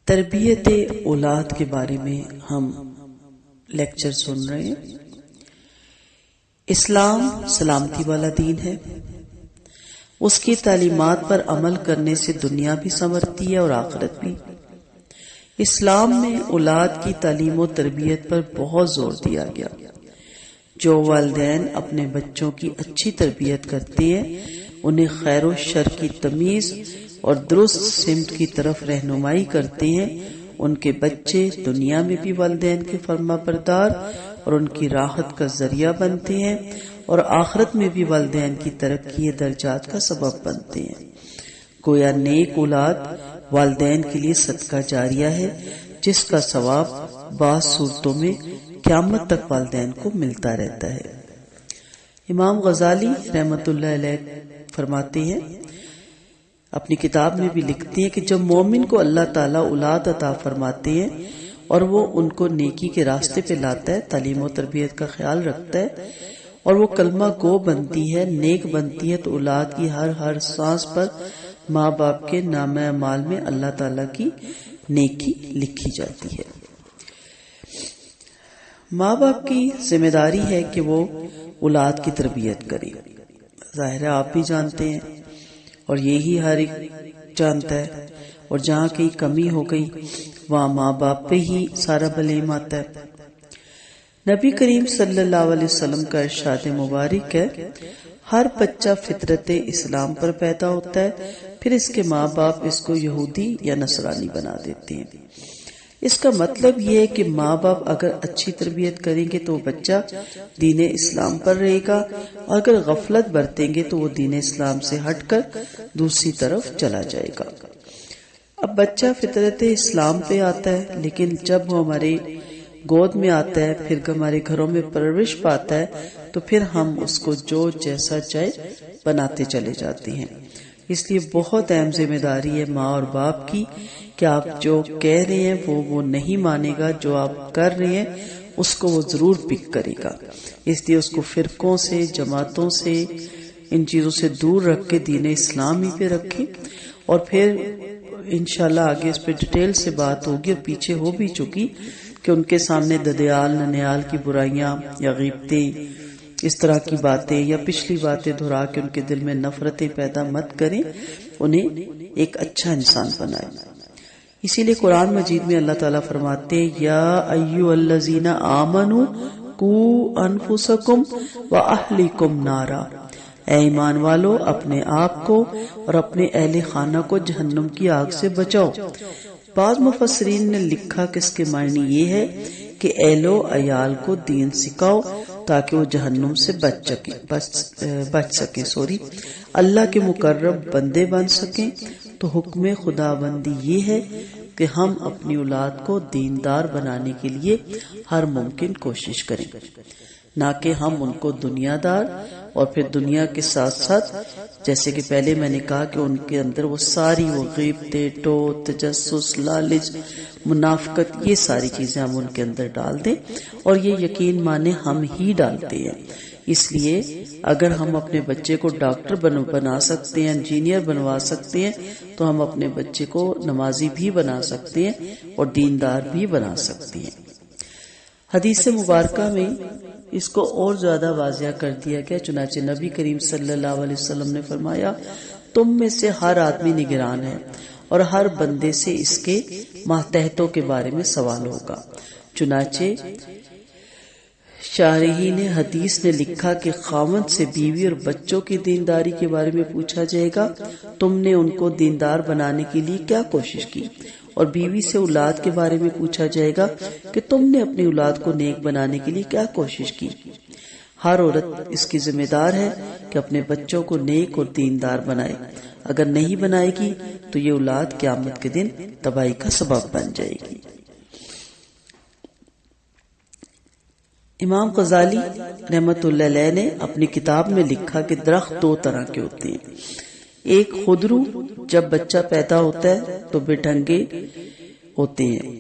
تربیت اولاد کے بارے میں ہم لیکچر سن رہے ہیں۔ اسلام سلامتی والا دین ہے۔ اس کی تعلیمات پر عمل کرنے سے دنیا بھی سنورتی ہے اور آخرت بھی۔ اسلام میں اولاد کی تعلیم و تربیت پر بہت زور دیا گیا۔ جو والدین اپنے بچوں کی اچھی تربیت کرتے ہیں انہیں خیر و شر کی تمیز اور درست سمت کی طرف رہنمائی کرتے ہیں، ان کے بچے دنیا میں بھی والدین کے فرما بردار اور ان کی راحت کا ذریعہ بنتے ہیں، اور آخرت میں بھی والدین کی ترقی درجات کا سبب بنتے ہیں۔ گویا نیک اولاد والدین کے لیے صدقہ جاریہ ہے، جس کا ثواب بعض صورتوں میں قیامت تک والدین کو ملتا رہتا ہے۔ امام غزالی رحمت اللہ علیہ فرماتے ہیں، اپنی کتاب میں بھی لکھتے ہیں کہ جب مومن کو اللہ تعالیٰ اولاد عطا فرماتے ہیں اور وہ ان کو نیکی کے راستے پہ لاتا ہے، تعلیم و تربیت کا خیال رکھتا ہے اور وہ کلمہ گو بنتی ہے، نیک بنتی ہے، تو اولاد کی ہر سانس پر ماں باپ کے نامہ اعمال میں اللہ تعالیٰ کی نیکی لکھی جاتی ہے۔ ماں باپ کی ذمہ داری ہے کہ وہ اولاد کی تربیت کرے۔ ظاہر ہے آپ بھی جانتے ہیں اور یہی ہر ایک جانتا ہے، اور جہاں کہیں کمی ہو گئی وہاں ماں باپ پہ ہی سارا بلیم آتا ہے۔ نبی کریم صلی اللہ علیہ وسلم کا ارشاد مبارک ہے، ہر بچہ فطرت اسلام پر پیدا ہوتا ہے، پھر اس کے ماں باپ اس کو یہودی یا نصرانی بنا دیتے ہیں۔ اس کا مطلب یہ ہے کہ ماں باپ اگر اچھی تربیت کریں گے تو وہ بچہ دین اسلام پر رہے گا، اور اگر غفلت برتیں گے تو وہ دین اسلام سے ہٹ کر دوسری طرف چلا جائے گا۔ اب بچہ فطرت اسلام پہ آتا ہے، لیکن جب وہ ہمارے گود میں آتا ہے، پھر ہمارے گھروں میں پرورش پاتا ہے، تو پھر ہم اس کو جو جیسا چاہے بناتے چلے جاتے ہیں۔ اس لیے بہت اہم ذمہ داری ہے ماں اور باپ کی کہ آپ جو کہہ رہے ہیں وہ نہیں مانے گا، جو آپ کر رہے ہیں اس کو وہ ضرور پک کرے گا۔ اس لیے اس کو فرقوں سے، جماعتوں سے، ان چیزوں سے دور رکھ کے دین اسلام ہی پہ رکھیں، اور پھر انشاءاللہ آگے اس پہ ڈیٹیل سے بات ہوگی، اور پیچھے ہو بھی چکی کہ ان کے سامنے ددیال ننیال کی برائیاں یا غیبتیں، اس طرح کی باتیں یا پچھلی باتیں دہرا کے ان کے دل میں نفرتیں پیدا مت کریں، انہیں ایک اچھا انسان بنائیں۔ اسی لیے قرآن مجید میں اللہ تعالیٰ فرماتے ہیں، یا ایھا الذین آمنوا قوا انفسکم واہلیکم نارا، اے ایمان والو اپنے آپ کو اور اپنے اہل خانہ کو جہنم کی آگ سے بچاؤ۔ بعض مفسرین نے لکھا کہ اس کے معنی یہ ہے کہ اہل و عیال کو دین سکھاؤ تاکہ وہ جہنم سے بچ سکیں اللہ کے مقرب بندے بن سکیں۔ تو حکم خدا بندی یہ ہے کہ ہم اپنی اولاد کو دیندار بنانے کے لیے ہر ممکن کوشش کریں، نہ کہ ہم ان کو دنیا دار اور پھر دنیا کے ساتھ ساتھ، جیسے کہ پہلے میں نے کہا کہ ان کے اندر وہ ساری وہ غیبتیں، ٹوٹ، تجسس، لالچ، منافقت، یہ ساری چیزیں ہم ان کے اندر ڈال دیں، اور یہ یقین مانے ہم ہی ڈالتے ہیں۔ اس لیے اگر ہم اپنے بچے کو ڈاکٹر بنا سکتے ہیں، انجینئر بنوا سکتے ہیں، تو ہم اپنے بچے کو نمازی بھی بنا سکتے ہیں اور دیندار بھی بنا سکتے ہیں۔ حدیث مبارکہ میں اس کو اور زیادہ واضح کر دیا گیا، چنانچہ نبی کریم صلی اللہ علیہ وسلم نے فرمایا، تم میں سے ہر آدمی نگران ہے اور ہر بندے سے اس کے ماتحتوں کے بارے میں سوال ہوگا۔ چنانچہ شارحین حدیث نے لکھا کہ خاوند سے بیوی اور بچوں کی دینداری کے بارے میں پوچھا جائے گا، تم نے ان کو دیندار بنانے کے لیے کیا کوشش کی؟ اور بیوی سے اولاد کے بارے میں پوچھا جائے گا کہ تم نے اپنی اولاد کو نیک بنانے کے لیے کیا کوشش کی؟ ہر عورت اس کی ذمہ دار ہے کہ اپنے بچوں کو نیک اور دیندار بنائے، اگر نہیں بنائے گی تو یہ اولاد قیامت کے دن تباہی کا سبب بن جائے گی۔ امام غزالی رحمت اللہ علیہ نے اپنی کتاب میں لکھا کہ درخت دو طرح کے ہوتے ہیں، ایک خودرو، جب بچہ پیدا ہوتا ہے تو بے ڈھنگے ہوتے ہیں،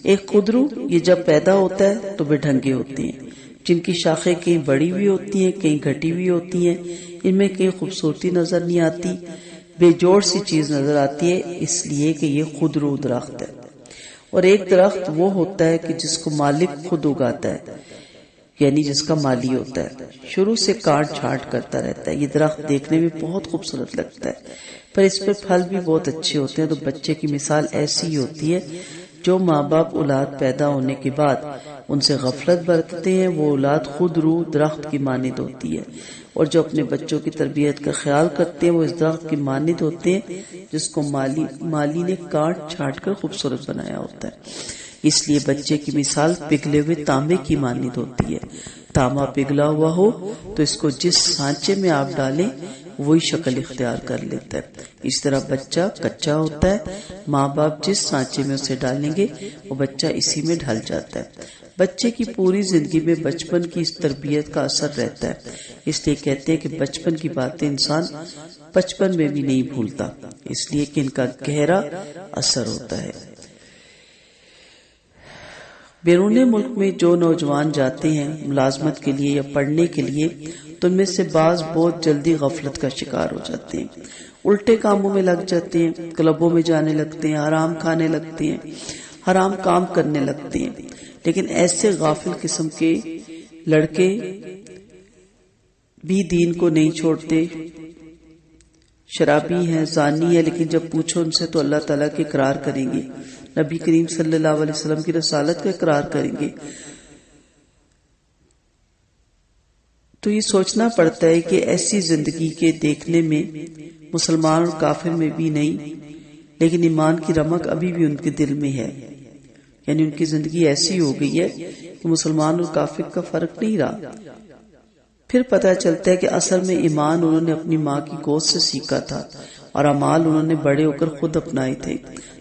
ایک خودرو یہ جب پیدا ہوتا ہے تو بے ڈھنگے ہوتے ہیں، جن کی شاخیں کہیں بڑی ہوئی ہوتی ہیں، کہیں گھٹی ہوئی ہوتی ہیں، ان میں کہیں خوبصورتی نظر نہیں آتی، بے جوڑ سی چیز نظر آتی ہے، اس لیے کہ یہ خود رو درخت ہے، اور ایک درخت وہ ہوتا ہے کہ جس کو مالک خود اگاتا ہے، یعنی جس کا مالی ہوتا ہے، شروع سے کاٹ چھانٹ کرتا رہتا ہے۔ یہ درخت دیکھنے میں بہت خوبصورت لگتا ہے، پر اس پر پھل بھی بہت اچھے ہوتے ہیں۔ تو بچے کی مثال ایسی ہی ہوتی ہے، جو ماں باپ اولاد پیدا ہونے کے بعد ان سے غفلت برتتے ہیں، وہ اولاد خود روح درخت کی مانند ہوتی ہے، اور جو اپنے بچوں کی تربیت کا خیال کرتے ہیں وہ اس درخت کی مانند ہوتے ہیں جس کو مالی نے کاٹ چھانٹ کر خوبصورت بنایا ہوتا ہے۔ اس لیے بچے کی مثال پگھلے ہوئے تانبے کی مانند ہوتی ہے۔ تانبا پگھلا ہوا ہو تو اس کو جس سانچے میں آپ ڈالیں وہی شکل اختیار کر لیتا ہے۔ اس طرح بچہ کچا ہوتا ہے، ماں باپ جس سانچے میں اسے ڈالیں گے وہ بچہ اسی میں ڈھل جاتا ہے۔ بچے کی پوری زندگی میں بچپن کی اس تربیت کا اثر رہتا ہے، اس لیے کہتے ہیں کہ بچپن کی باتیں انسان بچپن میں بھی نہیں بھولتا، اس لیے کہ ان کا گہرا اثر ہوتا ہے۔ بیرون ملک میں جو نوجوان جاتے ہیں ملازمت کے لیے یا پڑھنے کے لیے، تو ان میں سے بعض بہت جلدی غفلت کا شکار ہو جاتے ہیں، الٹے کاموں میں لگ جاتے ہیں، کلبوں میں جانے لگتے ہیں، حرام کھانے لگتے ہیں، حرام کام کرنے لگتے ہیں۔ لیکن ایسے غافل قسم کے لڑکے بھی دین کو نہیں چھوڑتے، شرابی ہیں، زانی ہیں، لیکن جب پوچھو ان سے تو اللہ تعالیٰ کے اقرار کریں گے، نبی کریم صلی اللہ علیہ وسلم کی رسالت کا اقرار کریں گے۔ تو یہ سوچنا پڑتا ہے کہ ایسی زندگی کے دیکھنے میں مسلمان اور کافر میں بھی نہیں، لیکن ایمان کی رمق ابھی بھی ان کے دل میں ہے، یعنی ان کی زندگی ایسی ہو گئی ہے کہ مسلمان اور کافر کا فرق نہیں رہا۔ پھر پتہ چلتا ہے کہ اصل میں ایمان انہوں نے اپنی ماں کی گود سے سیکھا تھا، اور اعمال انہوں نے بڑے ہو کر خود اپنائے تھے۔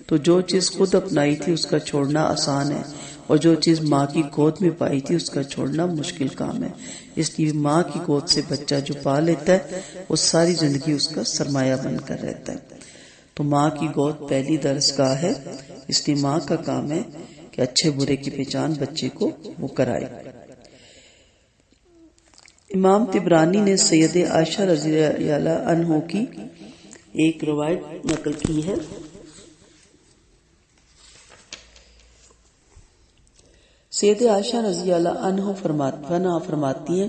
تو جو چیز خود اپنائی تھی اس کا چھوڑنا آسان ہے، اور جو چیز ماں کی گود میں پائی تھی اس کا چھوڑنا مشکل کام ہے۔ اس لیے ماں کی گود سے بچہ جو پا لیتا ہے وہ ساری زندگی اس کا سرمایہ بن کر رہتا ہے۔ تو ماں کی گود پہلی درسگاہ ہے، اس لیے ماں کا کام ہے کہ اچھے برے کی پہچان بچے کو وہ کرائے۔ امام طبرانی نے سید عائشہ رضی اللہ عنہ کی ایک روایت نقل کی ہے۔ سید عائشہ رضی اللہ عنہ فرماتی ہیں،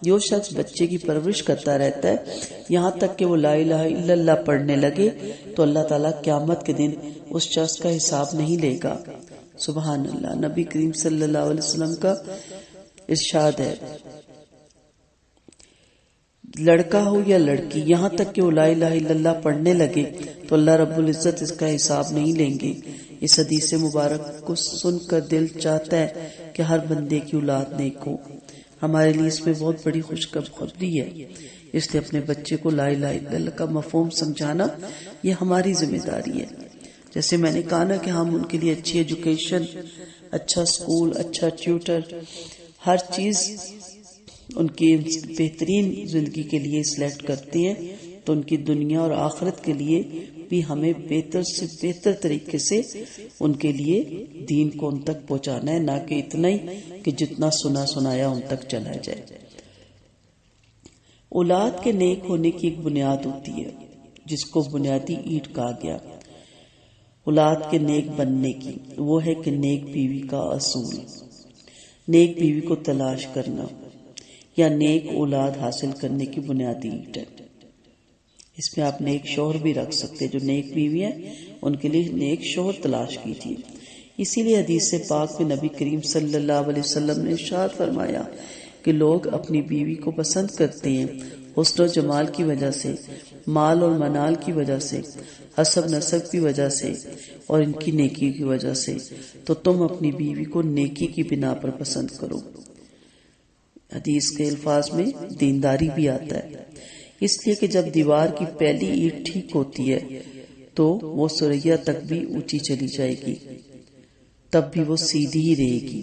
جو شخص بچے کی پرورش کرتا رہتا ہے یہاں تک کہ وہ لا الہ الا اللہ پڑھنے لگے، تو اللہ تعالیٰ قیامت کے دن اس شخص کا حساب نہیں لے گا۔ سبحان اللہ۔ نبی کریم صلی اللہ علیہ وسلم کا ارشاد ہے، لڑکا ہو یا لڑکی، یہاں تک کہ وہ لا الہ الا اللہ پڑھنے لگے تو اللہ رب العزت اس کا حساب نہیں لیں گے۔ اس حدیث مبارک کو سن کر دل چاہتا ہے کہ ہر بندے کی اولاد نیک ہو۔ ہمارے لیے اس میں بہت بڑی خوشخبری ہے، اس لیے اپنے بچے کو لا الہ الا اللہ کا مفہوم سمجھانا یہ ہماری ذمہ داری ہے۔ جیسے میں نے کہا نا کہ ہم ان کے لیے اچھی ایجوکیشن، اچھا سکول، اچھا ٹیوٹر، ہر چیز ان کی بہترین زندگی کے لیے سلیکٹ کرتے ہیں، تو ان کی دنیا اور آخرت کے لیے بھی ہمیں بہتر سے بہتر طریقے سے ان کے لیے دین کو ان تک پہنچانا ہے، نہ کہ اتنا ہی کہ جتنا سنا سنایا ان تک چلا جائے۔ اولاد کے نیک ہونے کی ایک بنیاد ہوتی ہے جس کو بنیادی اینٹ کہا گیا اولاد کے نیک بننے کی، وہ ہے کہ نیک بیوی کا اصول، نیک بیوی کو تلاش کرنا یا نیک اولاد حاصل کرنے کی بنیادی اینٹ ہے۔ اس میں آپ نیک شوہر بھی رکھ سکتے، جو نیک بیوی ہیں ان کے لیے نیک شوہر تلاش کیجیے۔ اسی لیے حدیث پاک میں نبی کریم صلی اللہ علیہ وسلم نے ارشاد فرمایا کہ لوگ اپنی بیوی کو پسند کرتے ہیں حسن و جمال کی وجہ سے، مال اور منال کی وجہ سے، حسب نسب کی وجہ سے، اور ان کی نیکی کی وجہ سے، تو تم اپنی بیوی کو نیکی کی بنا پر پسند کرو۔ حدیث کے الفاظ میں دینداری بھی آتا ہے، اس لیے کہ جب دیوار کی پہلی اینٹ ٹھیک ہوتی ہے تو وہ سریا تک بھی اونچی چلی جائے گی، تب بھی وہ سیدھی ہی رہے گی،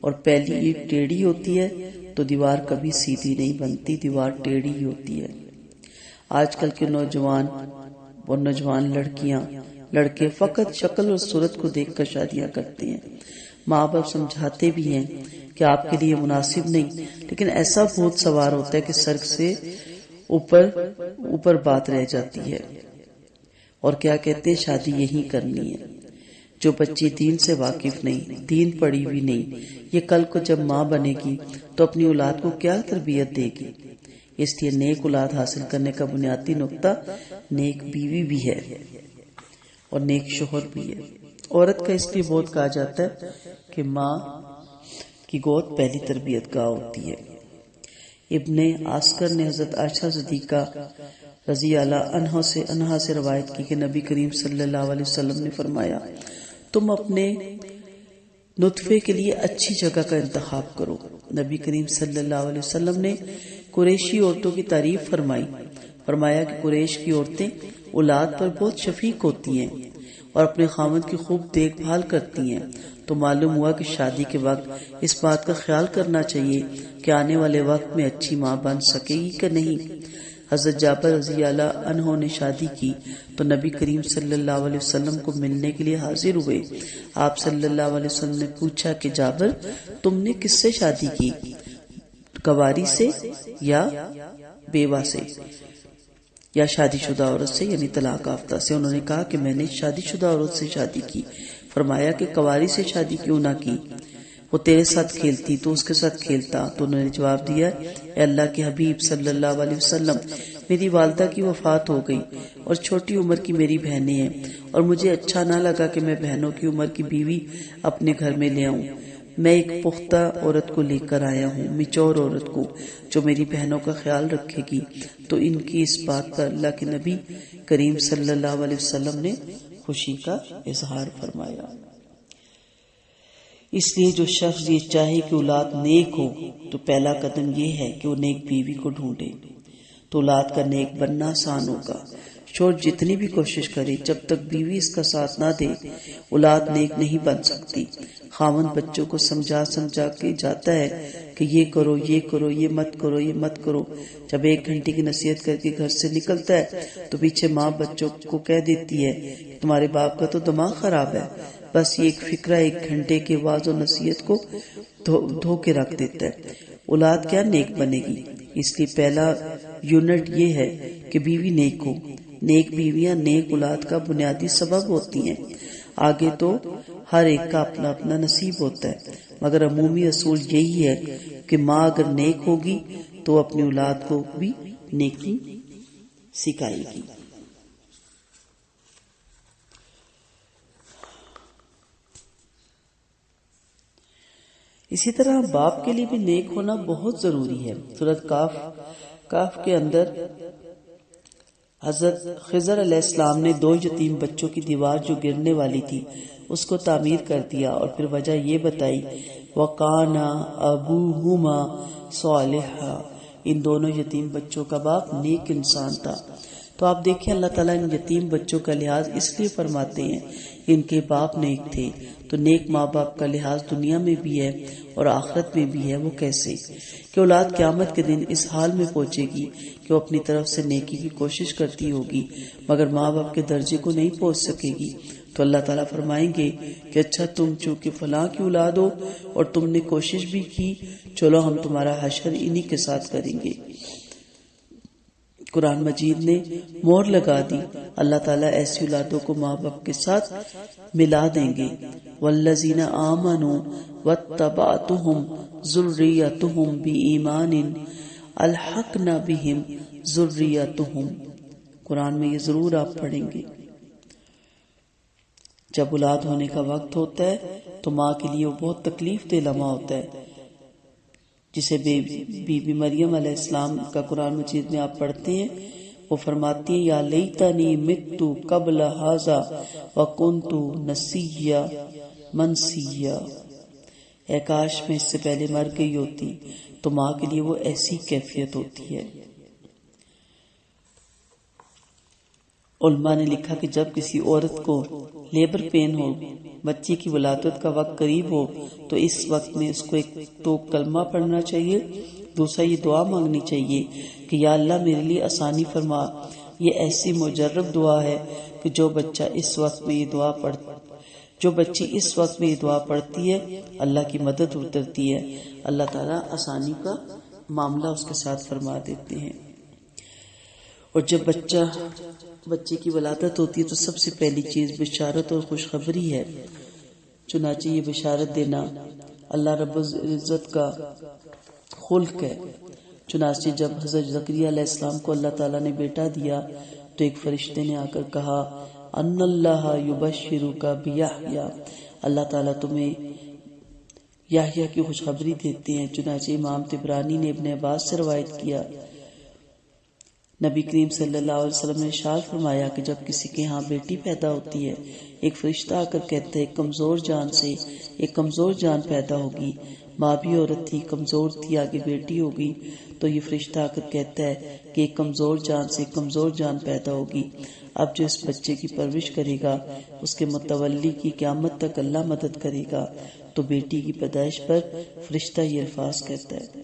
اور پہلی اینٹ ٹیڑھی ہوتی ہے تو دیوار کبھی سیدھی نہیں بنتی، دیوار ٹیڑھی ہی ہوتی ہے۔ آج کل کے نوجوان لڑکیاں لڑکے فقط شکل اور صورت کو دیکھ کر شادیاں کرتے ہیں۔ ماں باپ سمجھاتے بھی ہیں کہ آپ کے لیے مناسب نہیں، لیکن ایسا بہت سوار ہوتا ہے کہ سر سے اوپر بات رہ جاتی ہے۔ اور کیا کہتے ہیں شادی یہی کرنی ہے۔ جو بچی دین سے واقف نہیں، دین پڑھی ہوئی نہیں، یہ کل کو جب ماں بنے گی تو اپنی اولاد کو کیا تربیت دے گی؟ اس لیے نیک اولاد حاصل کرنے کا بنیادی نقطہ نیک بیوی بھی ہے اور نیک شوہر بھی ہے۔ عورت کا اس لیے بہت کہا جاتا ہے کہ ماں کی گود پہلی تربیت گاہ ہوتی ہے۔ ابن عسکر نے حضرت عائشہ صدیقہ رضی اللہ عنہا سے روایت کی کہ نبی کریم صلی اللہ علیہ وسلم نے فرمایا، تم اپنے نطفے کے لیے اچھی جگہ کا انتخاب کرو۔ نبی کریم صلی اللہ علیہ وسلم نے قریشی عورتوں کی تعریف فرمایا کہ قریش کی عورتیں اولاد پر بہت شفیق ہوتی ہیں اور اپنے خاوند کی خوب دیکھ بھال کرتی ہیں، تو معلوم ہوا کہ شادی کے وقت اس بات کا خیال کرنا چاہیے کہ آنے والے وقت میں اچھی ماں بن سکے گی کہ نہیں۔ حضرت جابر رضی اللہ عنہ نے شادی کی تو نبی کریم صلی اللہ علیہ وسلم کو ملنے کے لیے حاضر ہوئے۔ آپ صلی اللہ علیہ وسلم نے پوچھا کہ جابر، تم نے کس سے شادی کی، کنواری سے یا بیوہ سے یا شادی شدہ عورت سے، یعنی طلاق یافتہ سے؟ انہوں نے کہا کہ میں نے شادی شدہ عورت سے شادی کی۔ فرمایا کہ کنواری سے شادی کیوں نہ کی، وہ تیرے ساتھ کھیلتی تو اس کے ساتھ کھیلتا؟ تو انہوں نے جواب دیا، اے اللہ کے حبیب صلی اللہ علیہ وسلم، میری والدہ کی وفات ہو گئی اور چھوٹی عمر کی میری بہنیں ہیں، اور مجھے اچھا نہ لگا کہ میں بہنوں کی عمر کی بیوی اپنے گھر میں لے آؤں۔ میں ایک پختہ عورت کو لے کر آیا ہوں، میچور عورت کو، جو میری بہنوں کا خیال رکھے گی۔ تو ان کی اس بات پر اللہ کے نبی کریم صلی اللہ علیہ وسلم نے خوشی کا اظہار فرمایا۔ اس لیے جو شخص یہ چاہے کہ اولاد نیک ہو تو پہلا قدم یہ ہے کہ وہ نیک بیوی کو ڈھونڈے، تو اولاد کا نیک بننا آسان ہوگا۔ شوہر جتنی بھی کوشش کرے، جب تک بیوی اس کا ساتھ نہ دے اولاد نیک نہیں بن سکتی۔ خاوند بچوں کو سمجھا کے جاتا ہے کہ یہ کرو، یہ کرو، یہ مت کرو، یہ مت کرو۔ جب 1 گھنٹے کی نصیحت کر کے گھر سے نکلتا ہے تو پیچھے ماں بچوں کو کہہ دیتی ہے کہ تمہارے باپ کا تو دماغ خراب ہے۔ بس یہ ایک فکرہ 1 گھنٹے کے واعظ و نصیحت کو دھو کے رکھ دیتا ہے۔ اولاد کیا نیک بنے گی؟ اس لیے پہلا یونٹ یہ ہے کہ بیوی نیک ہو۔ نیک بیویاں نیک اولاد کا بنیادی سبب ہوتی ہیں۔ آگے تو ہر ایک کا اپنا اپنا نصیب ہوتا ہے، مگر عمومی اصول یہی ہے کہ ماں اگر نیک ہوگی تو اپنی اولاد کو بھی نیکی سکھائے گی۔ اسی طرح باپ کے لیے بھی نیک ہونا بہت ضروری ہے۔ سورۃ کاف کے اندر حضرت خضر علیہ السلام نے 2 یتیم بچوں کی دیوار جو گرنے والی تھی اس کو تعمیر کر دیا، اور پھر وجہ یہ بتائی وَقَانَ أَبُوهُمَا صَالِحًا، ان دونوں یتیم بچوں کا باپ نیک انسان تھا۔ تو آپ دیکھیں اللہ تعالیٰ ان یتیم بچوں کا لحاظ اس لیے فرماتے ہیں ان کے باپ نیک تھے، تو نیک ماں باپ کا لحاظ دنیا میں بھی ہے اور آخرت میں بھی ہے۔ وہ کیسے کہ اولاد قیامت کے دن اس حال میں پہنچے گی کہ وہ اپنی طرف سے نیکی کی کوشش کرتی ہوگی مگر ماں باپ کے درجے کو نہیں پہنچ سکے گی، تو اللہ تعالیٰ فرمائیں گے کہ اچھا تم چونکہ فلاں کی اولاد ہو اور تم نے کوشش بھی کی، چلو ہم تمہارا حشر انہی کے ساتھ کریں گے۔ قرآن مجید نے مہر لگا دی، اللہ تعالیٰ ایسی اولادوں کو ماں باپ کے ساتھ ملا دیں گے۔ والذین آمنوا واتبعتهم ذریتهم بایمان الحقنا بهم ذریتهم۔ قرآن میں یہ ضرور آپ پڑھیں گے۔ جب اولاد ہونے کا وقت ہوتا ہے تو ماں کے لیے وہ بہت تکلیف دہ لمحہ ہوتا ہے، جسے بی بی مریم علیہ السلام کا قرآن مجید میں آپ پڑھتے ہیں، وہ فرماتی ہیں یا لیتنی مت قبل ھذا وکنت نسیا منسیا، اے کاش میں اس سے پہلے مر گئی ہوتی۔ تو ماں کے لیے وہ ایسی کیفیت ہوتی ہے۔ علماء نے لکھا کہ جب کسی عورت کو لیبر پین ہو، بچے کی ولادت کا وقت قریب ہو، تو اس وقت میں اس کو ایک تو کلمہ پڑھنا چاہیے، دوسرا یہ دعا مانگنی چاہیے کہ یا اللہ میرے لیے آسانی فرما۔ یہ ایسی مجرب دعا ہے کہ جو بچی اس وقت میں یہ دعا پڑھتی ہے اللہ کی مدد اترتی ہے، اللہ تعالیٰ آسانی کا معاملہ اس کے ساتھ فرما دیتے ہیں۔ اور جب بچے کی ولادت ہوتی ہے تو سب سے پہلی چیز بشارت اور خوشخبری ہے، چنانچہ یہ بشارت دینا اللہ رب العزت کا خلق ہے۔ چنانچہ جب حضرت زکریا علیہ السلام کو اللہ تعالیٰ نے بیٹا دیا تو ایک فرشتے نے آ کر کہا ان اللہ یبشرک بیحییٰ، اللہ تعالیٰ تمہیں یحییٰ کی خوشخبری دیتے ہیں۔ چنانچہ امام طبرانی نے ابن عباس سے روایت کیا، نبی کریم صلی اللہ علیہ وسلم نے ارشاد فرمایا کہ جب کسی کے ہاں بیٹی پیدا ہوتی ہے، ایک فرشتہ آ کر کہتا ہے کمزور جان سے ایک کمزور جان پیدا ہوگی، ماں بھی عورت تھی، کمزور تھی، آگے بیٹی ہوگی، تو یہ فرشتہ آ کر کہتا ہے کہ ایک کمزور جان سے ایک کمزور جان پیدا ہوگی۔ اب جو اس بچے کی پرورش کرے گا اس کے متولی کی قیامت تک اللہ مدد کرے گا۔ تو بیٹی کی پیدائش پر فرشتہ یہ الفاظ کہتا ہے،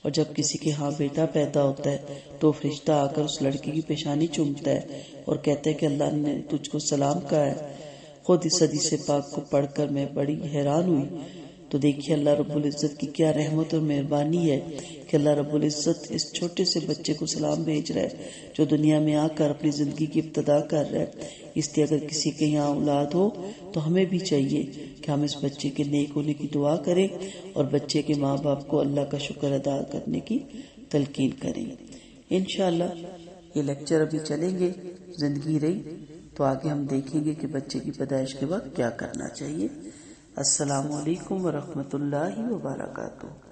اور جب کسی کے ہاں بیٹا پیدا ہوتا ہے تو فرشتہ آ کر اس لڑکی کی پیشانی چومتا ہے اور کہتا ہے کہ اللہ نے تجھ کو سلام کہا ہے۔ خود اس حدیث پاک کو پڑھ کر میں بڑی حیران ہوئی۔ تو دیکھیے اللہ رب العزت کی کیا رحمت اور مہربانی ہے کہ اللہ رب العزت اس چھوٹے سے بچے کو سلام بھیج رہا ہے جو دنیا میں آ کر اپنی زندگی کی ابتدا کر رہا ہے۔ اس لیے اگر کسی کے یہاں اولاد ہو تو ہمیں بھی چاہیے کہ ہم اس بچے کے نیک ہونے کی دعا کریں اور بچے کے ماں باپ کو اللہ کا شکر ادا کرنے کی تلقین کریں۔ انشاءاللہ یہ لیکچر ابھی چلیں گے، زندگی رہی تو آگے ہم دیکھیں گے کہ بچے کی پیدائش کے وقت کیا کرنا چاہیے۔ السلام علیکم ورحمۃ اللہ وبرکاتہ۔